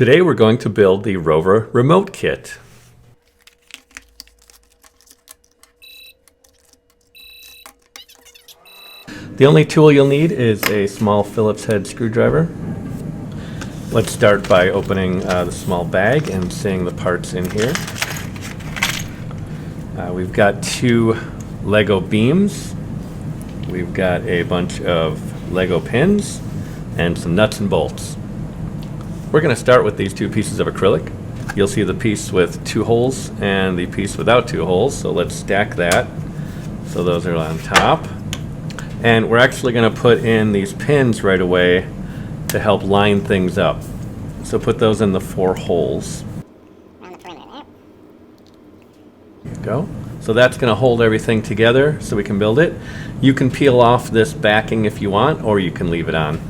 Today we're going to build the Rover remote kit. The only tool you'll need is a small Phillips head screwdriver. Let's start by opening the small bag and seeing the parts in here. We've got 2 Lego beams. We've got a bunch of Lego pins and some nuts and bolts. We're going to start with these 2 pieces of acrylic. You'll see the piece with 2 holes and the piece without 2 holes, so let's stack that. So those are on top. And we're actually going to put in these pins right away to help line things up. So put those in the 4 holes. There you go. So that's going to hold everything together so we can build it. You can peel off this backing if you want, or you can leave it on.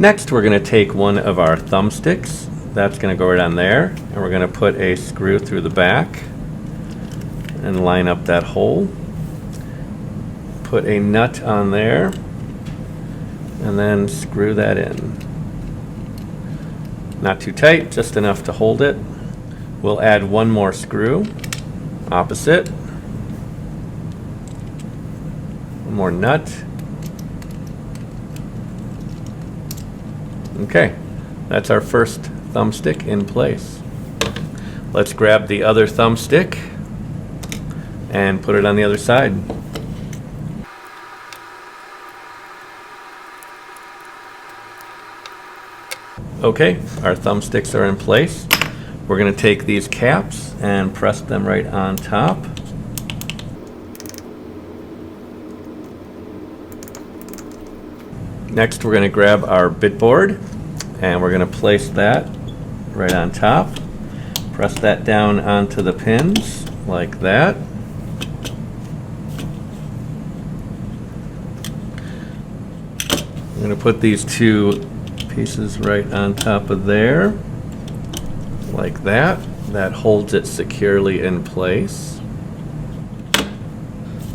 Next, we're going to take one of our thumbsticks. That's going to go right on there, and we're going to put a screw through the back and line up that hole. Put a nut on there, and then screw that in. Not too tight, just enough to hold it. We'll add one more screw, opposite. One more nut. Okay, that's our first thumbstick in place. Let's grab the other thumbstick and put it on the other side. Okay, our thumbsticks are in place. We're going to take these caps and press them right on top. Next, we're going to grab our bit board and we're going to place that right on top. Press that down onto the pins like that. I'm going to put these 2 pieces right on top of there like that. That holds it securely in place.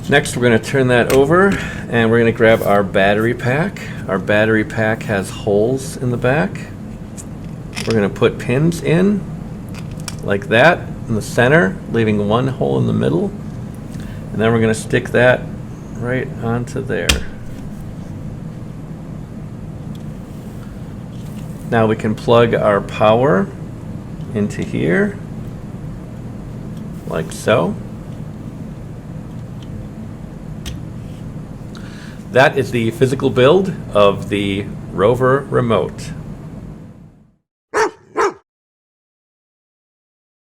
Next, we're going to turn that over and we're going to grab our battery pack. Our battery pack has holes in the back. We're going to put pins in like that in the center, leaving 1 hole in the middle, and then we're going to stick that right onto there. Now we can plug our power into here like so. That is the physical build of the Rover remote.